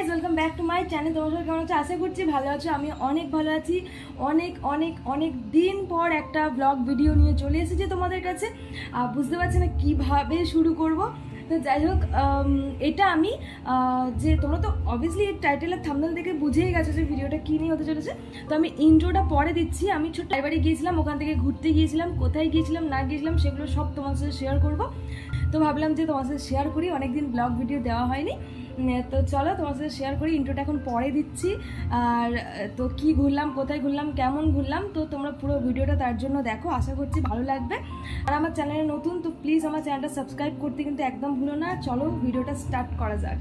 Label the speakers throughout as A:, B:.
A: Guys, welcome back to my channel. তোমার সবাই কেমন আছো? আশা করছি ভালো আছো। আমি অনেক ভালো আছি। অনেক অনেক অনেক দিন পর একটা ব্লগ ভিডিও নিয়ে চলে এসেছি তোমাদের কাছে। বুঝতে পারছি না কীভাবে শুরু করব। তো যাই হোক, এটা আমি যে তোমরা তো অবভিয়াসলি টাইটেলের থাম্বনেল দেখে বুঝেই গেছো যে ভিডিওটা কী নিয়ে হতে চলেছে। তো আমি ইন্ট্রোটা পরে দিচ্ছি। আমি ছোট্ট বাড়ি গিয়েছিলাম, ওখান থেকে ঘুরতে গিয়েছিলাম, কোথায় গিয়েছিলাম না গিয়েছিলাম সেগুলো সব তোমার সাথে শেয়ার করব। তো ভাবলাম যে তোমার সাথে শেয়ার করি, অনেকদিন ব্লগ ভিডিও দেওয়া হয়নি। তো চলো তোমার সাথে শেয়ার করি। ইন্ট্রোটা এখন পরে দিচ্ছি। আর তো কি ঘুরলাম, কোথায় ঘুরলাম, কেমন ঘুরলাম, তো তোমরা পুরো ভিডিওটা তার জন্য দেখো। আশা করছি ভালো লাগবে। আর আমার চ্যানেলে নতুন, তো প্লিজ আমার চ্যানেলটা সাবস্ক্রাইব করতে কিন্তু একদম ভুলো না। চলো ভিডিওটা স্টার্ট করা যাক।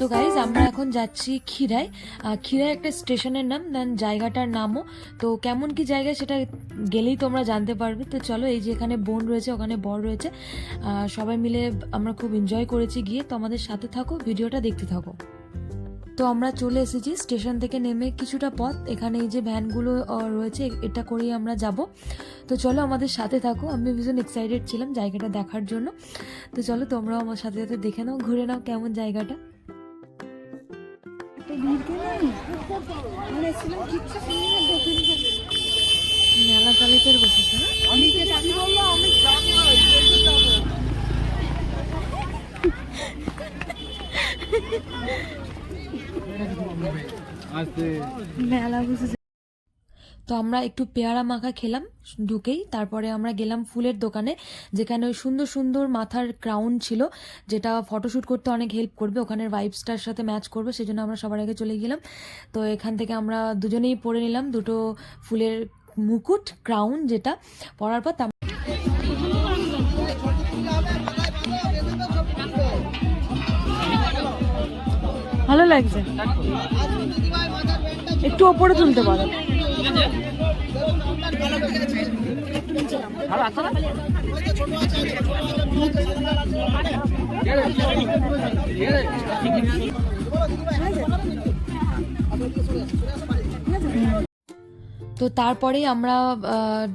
A: তো গাইজ, আমরা এখন যাচ্ছি ক্ষীরায়। ক্ষীরায় একটা স্টেশনের নাম, দেন জায়গাটার নামও। তো কেমন কি জায়গা সেটা গেলেই তোমরা জানতে পারবে। তো চলো, এই যে এখানে বোন রয়েছে, ওখানে বর রয়েছে, সবাই মিলে আমরা খুব এনজয় করেছি গিয়ে। তো আমাদের সাথে থাকো, ভিডিওটা দেখতে থাকো। তো আমরা চলে এসেছি স্টেশন থেকে নেমে কিছুটা পথ। এখানে এই যে ভ্যানগুলো রয়েছে, এটা করেই আমরা যাব। তো চলো আমাদের সাথে থাকো। আমি ভীষণ এক্সাইটেড ছিলাম জায়গাটা দেখার জন্য। তো চলো তোমরাও আমার সাথে সাথে দেখে নাও, ঘুরে নাও কেমন জায়গাটা। মেলা কালিতের বসেছে না? মেলা বসেছে। তো আমরা একটু পেয়ারা মাখা খেলাম ঢুকেই। তারপরে আমরা গেলাম ফুলের দোকানে, যেখানে ওই সুন্দর সুন্দর মাথার ক্রাউন ছিল, যেটা ফটোশ্যুট করতে অনেক হেল্প করবে, ওখানের ভাইবসটার সাথে ম্যাচ করবে। সেজন্য আমরা সবার আগে চলে গেলাম। তো এখান থেকে আমরা দুজনেই পরে নিলাম দুটো ফুলের মুকুট, ক্রাউন, যেটা পরার পর ভালো লাগছে। একটু ওপরে তুলতে পারো। তো তারপরেই আমরা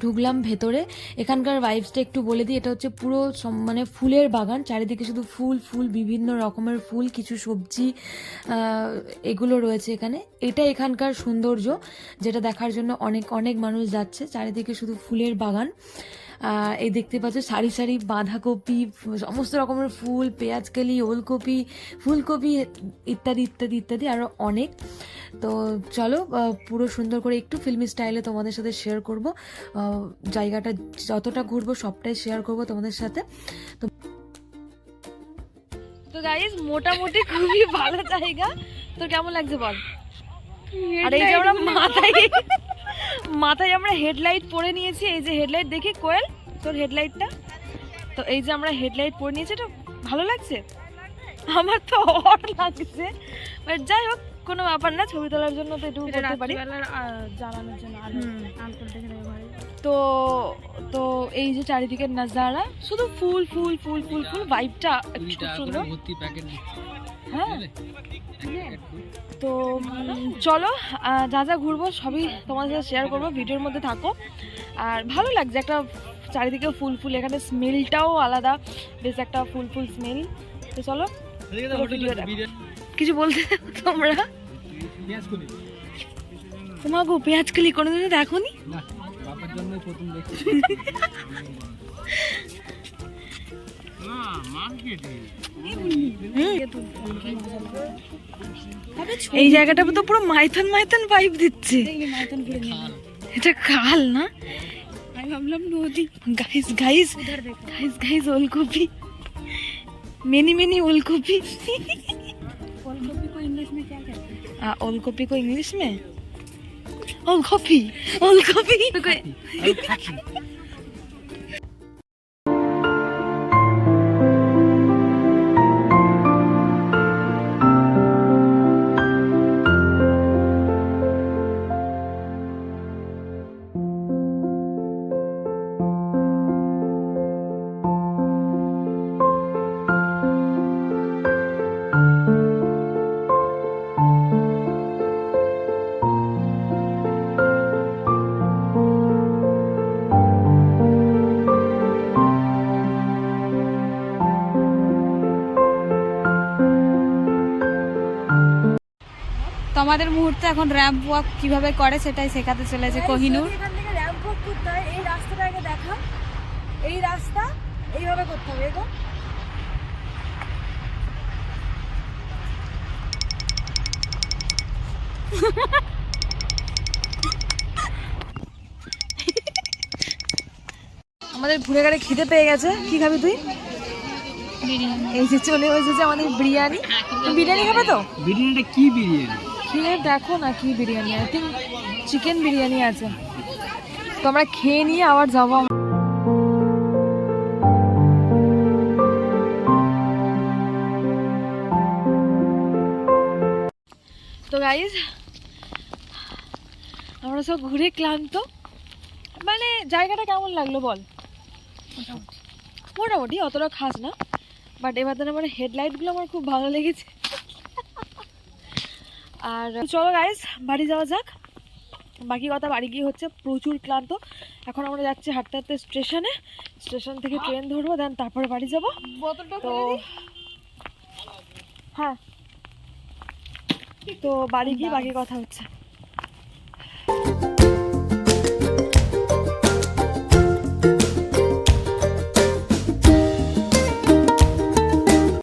A: ঢুকলাম ভেতরে। এখানকার ভাইবসটা একটু বলে দিই। এটা হচ্ছে পুরো মানে ফুলের বাগান, চারিদিকে শুধু ফুল ফুল, বিভিন্ন রকমের ফুল, কিছু সবজি এগুলো রয়েছে এখানে। এটা এখানকার সৌন্দর্য, যেটা দেখার জন্য অনেক অনেক মানুষ যাচ্ছে। চারিদিকে শুধু ফুলের বাগান। এই দেখতে পাচ্ছ সারি সারি বাঁধাকপি, সমস্ত রকমের ফুল, পেঁয়াজকালি, ওলকপি, ফুলকপি, ইত্যাদি ইত্যাদি ইত্যাদি আরও অনেক। তো চলো পুরো সুন্দর করে একটু ফিল্মি স্টাইলে তোমাদের সাথে শেয়ার করব। জায়গাটা যতটা ঘুরবো সবটাই শেয়ার করব তোমাদের সাথে। তো গাইস, মোটামুটি খুবই ভালো জায়গা। তোর কেমন লাগছে বল? আর এই যে আমরা মাথায় আমরা হেডলাইট পরে নিয়েছি। এই যে হেডলাইট, দেখি কোয়েল তোর হেডলাইটটা। তো এই যে আমরা হেডলাইট পরে নিয়েছি, এটা ভালো লাগছে। আমার তো হট লাগছে, বাট যাই হোক, কোনো ব্যাপার না, ছবি তোলার জন্য তো এটুকু করতে পারি, জ্বালানোর জন্য। তো তো এই যে চারিদিকের নাজারা, শুধু ফুল ফুল ফুল ফুল ফুল, ভাইবটা খুব সুন্দর। হ্যাঁ, তো চলো যা যা ঘুরবো সবই তোমাদের সাথে শেয়ার করবো, ভিডিওর মধ্যে থাকো। আর ভালো লাগছে, একটা চারিদিকে ফুল ফুল, এখানে স্মেলটাও আলাদা, বেশ একটা ফুল ফুল স্মেল। তো চলো কিছু বলতে তোমরা। তোমাকে পেঁয়াজকলি কোনোদিনও দেখোনি? এই জায়গাটা তো পুরো মাইথন মাইথন পাইপ দিচ্ছে। এটা খাল না, আমি ভাবলাম নদী। গাইস গাইস গাইস গাইস, ওলকপি, मेनी मेनी ओलकपी। ओलकपी को इंग्लिश में क्या कहते हैं? ओलकपी को इंग्लिश में ओलकपी, ओलकपी।
B: তোমাদের মুহূর্তে এখন র্যাম্প ওয়াক কিভাবে করে সেটাই শেখাতে চলেছে কোহিনূর।
A: এখান থেকে র্যাম্প ওয়াক করতে হয়, এই রাস্তাটা আগে দেখা, এই রাস্তা এইভাবে করতে হবে। এখন আমাদের ঘুরে ঘাড়ে খিদে পেয়ে গেছে। কি খাবি তুই? এই যে চলে এসেছে আমাদের বিরিয়ানি। তুমি বিরিয়ানি খাবে তো?
C: বিরিয়ানিটা কি বিরিয়ানি?
A: খেয়ে দেখো না কি biryani, I think chicken biryani আছে। তো আমরা খেয়ে নিয়ে আবার যাবো। তো গাইজ আমরা সব ঘুরে ক্লান্ত। মানে জায়গাটা কেমন লাগলো বল? মোটামুটি অতটা খাস না, বাট এবার আমার হেডলাইটগুলো আমার খুব ভালো লেগেছে। আর চলো গাইজ বাড়ি যাওয়া যাক। বাকি কথা বাড়ি গিয়ে হচ্ছে, প্রচুর ক্লান্ত। এখন আমরা যাচ্ছি হাঁটতে হাঁটতে স্টেশনে, স্টেশন থেকে ট্রেন ধরবো, দেন তারপরে বাড়ি যাবো। তো হ্যাঁ, তো বাড়ি গিয়ে বাকি কথা হচ্ছে।